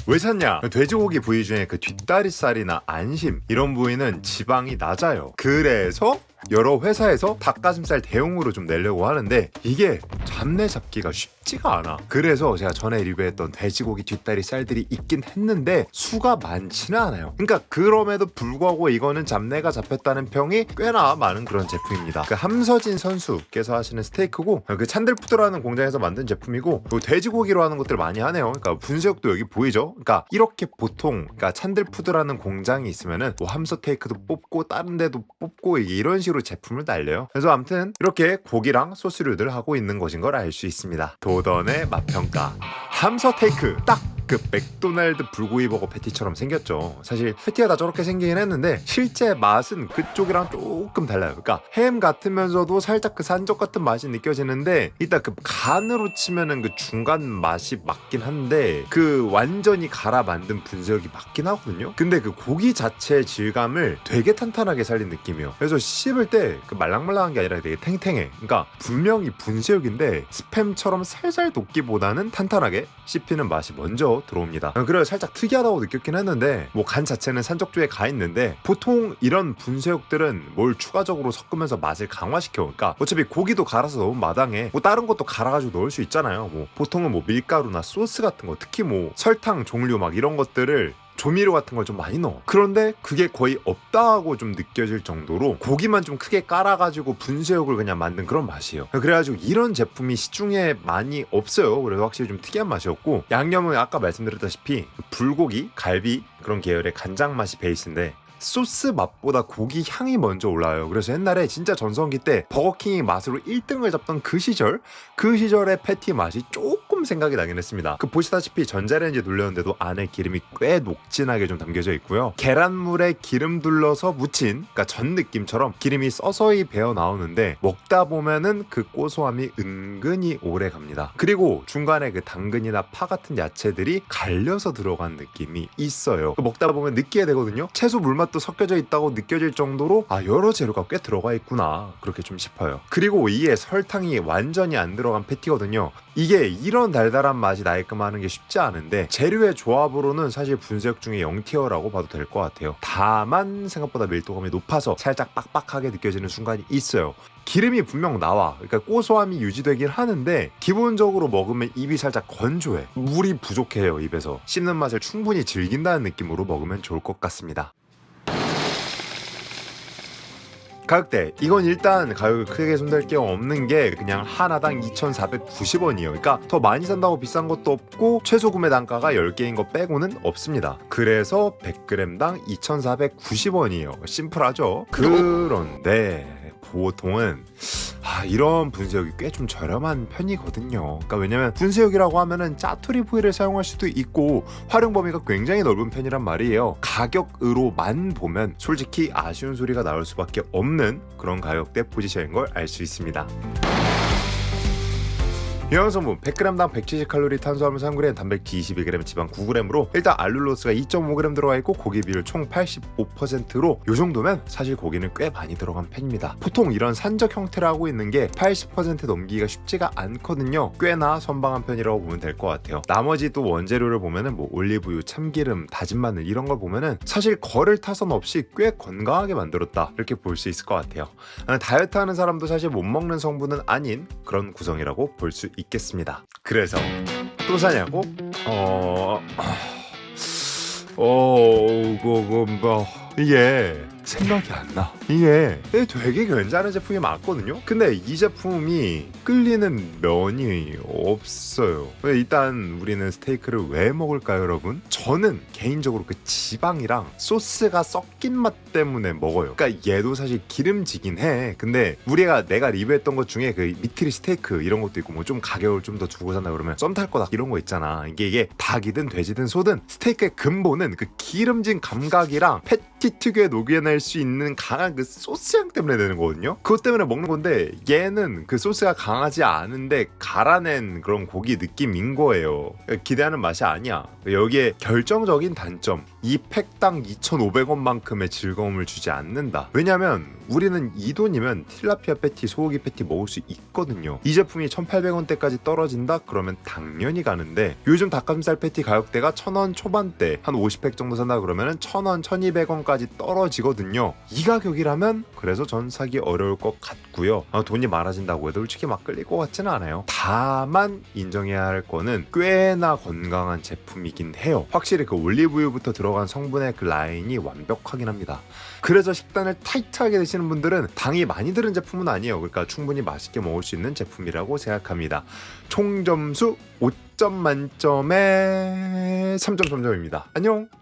왜 샀냐? 돼지고기 부위 중에 그 뒷다리살이나 안심 이런 부위는 지방이 낮아요. 그래서 여러 회사에서 닭가슴살 대용으로 좀 내려고 하는데 이게 잡내 잡기가 쉽지가 않아. 그래서 제가 전에 리뷰했던 돼지고기 뒷다리 쌀들이 있긴 했는데 수가 많지는 않아요. 그러니까 그럼에도 불구하고 이거는 잡내가 잡혔다는 평이 꽤나 많은 그런 제품입니다. 그 함서진 선수께서 하시는 스테이크고, 그 찬들푸드라는 공장에서 만든 제품이고, 돼지고기로 하는 것들 많이 하네요. 그러니까 분쇄육도 여기 보이죠? 그러니까 이렇게 보통 찬들푸드라는 공장이 있으면은 뭐 함서테이크도 뽑고 다른 데도 뽑고 이런 식으로 제품을 날려요. 그래서 아무튼 이렇게 고기랑 소스류들 하고 있는 것인 걸 알 수 있습니다. 도던의 맛평가. 함서테이크 딱 그 맥도날드 불고기 버거 패티처럼 생겼죠. 사실 패티가 다 저렇게 생기긴 했는데 실제 맛은 그쪽이랑 조금 달라요. 그러니까 햄 같으면서도 살짝 그 산적 같은 맛이 느껴지는데, 일단 그 간으로 치면은 그 중간 맛이 맞긴 한데 그 완전히 갈아 만든 분쇄육이 맞긴 하거든요. 근데 그 고기 자체의 질감을 되게 탄탄하게 살린 느낌이에요. 그래서 씹을 때 그 말랑말랑한 게 아니라 되게 탱탱해. 그러니까 분명히 분쇄육인데 스팸처럼 살살 돋기보다는 탄탄하게 씹히는 맛이 먼저 들어옵니다. 그래서 살짝 특이하다고 느꼈긴 했는데, 뭐 간 자체는 산적주에 가 있는데 보통 이런 분쇄육들은 뭘 추가적으로 섞으면서 맛을 강화시켜. 그러니까 어차피 고기도 갈아서 넣으면 마당에 뭐 다른 것도 갈아가지고 넣을 수 있잖아요. 뭐 보통은 뭐 밀가루나 소스 같은 거, 특히 뭐 설탕 종류 막 이런 것들을 조미료 같은 걸 좀 많이 넣어. 그런데 그게 거의 없다고 좀 느껴질 정도로 고기만 좀 크게 깔아가지고 분쇄육을 그냥 만든 그런 맛이에요. 그래가지고 이런 제품이 시중에 많이 없어요. 그래서 확실히 좀 특이한 맛이었고, 양념은 아까 말씀드렸다시피 불고기, 갈비 그런 계열의 간장 맛이 베이스인데 소스 맛보다 고기 향이 먼저 올라와요. 그래서 옛날에 진짜 전성기 때 버거킹이 맛으로 1등을 잡던 그 시절의 패티 맛이 조금 생각이 나긴 했습니다. 그 보시다시피 전자레인지에 돌렸는데도 안에 기름이 꽤 녹진하게 좀 담겨져 있고요. 계란물에 기름 둘러서 무친, 그러니까 전 느낌처럼 기름이 서서히 배어 나오는데 먹다 보면은 그 고소함이 은근히 오래 갑니다. 그리고 중간에 그 당근이나 파 같은 야채들이 갈려서 들어간 느낌이 있어요. 먹다 보면 느끼게 되거든요. 채소 물맛 또 섞여져 있다고 느껴질 정도로 여러 재료가 꽤 들어가 있구나, 그렇게 좀 싶어요. 그리고 이게 설탕이 완전히 안 들어간 패티거든요. 이게 이런 달달한 맛이 나게끔 하는 게 쉽지 않은데 재료의 조합으로는 사실 분쇄육 중에 0티어라고 봐도 될 것 같아요. 다만 생각보다 밀도감이 높아서 살짝 빡빡하게 느껴지는 순간이 있어요. 기름이 분명 나와. 그러니까 고소함이 유지되긴 하는데 기본적으로 먹으면 입이 살짝 건조해. 물이 부족해요. 입에서 씹는 맛을 충분히 즐긴다는 느낌으로 먹으면 좋을 것 같습니다. 가격대, 이건 일단 가격을 크게 손댈 게 없는 게 그냥 하나당 2,490원이에요. 그러니까 더 많이 산다고 비싼 것도 없고 최소 구매 단가가 10개인 거 빼고는 없습니다. 그래서 100g당 2,490원이에요. 심플하죠? 그런데 보통은 이런 분쇄육이 꽤 좀 저렴한 편이거든요. 그러니까 왜냐면 분쇄육이라고 하면은 짜투리 부위를 사용할 수도 있고 활용 범위가 굉장히 넓은 편이란 말이에요. 가격으로만 보면 솔직히 아쉬운 소리가 나올 수밖에 없는 그런 가격대 포지션인 걸 알 수 있습니다. 영양성분 100g당 170칼로리, 탄수화물 3g, 단백질 22g, 지방 9g으로 일단 알룰로스가 2.5g 들어가 있고 고기 비율 총 85%로 이 정도면 사실 고기는 꽤 많이 들어간 편입니다. 보통 이런 산적 형태를 하고 있는 게 80% 넘기기가 쉽지가 않거든요. 꽤나 선방한 편이라고 보면 될 것 같아요. 나머지 또 원재료를 보면은 뭐 올리브유, 참기름, 다진 마늘 이런 걸 보면은 사실 거를 타선 없이 꽤 건강하게 만들었다, 이렇게 볼 수 있을 것 같아요. 다이어트 하는 사람도 사실 못 먹는 성분은 아닌 그런 구성이라고 볼 수 있겠습니다. 그래서 또 사냐고? 이게 생각이 안 나. 이게 되게 괜찮은 제품이 맞거든요. 근데 이 제품이 끌리는 면이 없어요. 일단 우리는 스테이크를 왜 먹을까요, 여러분? 저는 개인적으로 그 지방이랑 소스가 섞인 맛 때문에 먹어요. 그러니까 얘도 사실 기름지긴 해. 근데 내가 리뷰했던 것 중에 그 미트리 스테이크 이런 것도 있고 뭐 좀 가격을 좀 더 주고 산다 그러면 썸 탈 거다 이런 거 있잖아. 이게 닭이든 돼지든 소든 스테이크의 근본은 그 기름진 감각이랑 패티 특유의 녹여낼 수 있는 강한 그 소스 향 때문에 되는 거거든요. 그것 때문에 먹는 건데 얘는 그 소스가 강하지 않은데 갈아낸 그런 고기 느낌인 거예요. 기대하는 맛이 아니야. 여기에 결정적인 단점, 이 팩당 2,500원만큼의 즐거움을 주지 않는다. 왜냐면 우리는 이 돈이면 틸라피아 패티, 소고기 패티 먹을 수 있거든요. 이 제품이 1,800원대까지 떨어진다? 그러면 당연히 가는데 요즘 닭가슴살 패티 가격대가 1,000원 초반대, 한 50팩 정도 산다 그러면 1,000원, 1,200원까지 떨어지거든요. 이 가격이라면 그래서 전 사기 어려울 것 같고요. 돈이 많아진다고 해도 솔직히 막 끌릴 것 같지는 않아요. 다만 인정해야 할 거는 꽤나 건강한 제품이긴 해요. 확실히 그 올리브유부터 들어간 성분의 그 라인이 완벽하긴 합니다. 그래서 식단을 타이트하게 드시는 분들은 당이 많이 들은 제품은 아니에요. 그러니까 충분히 맛있게 먹을 수 있는 제품이라고 생각합니다. 총 점수 5점 만점에 3.3점입니다. 안녕.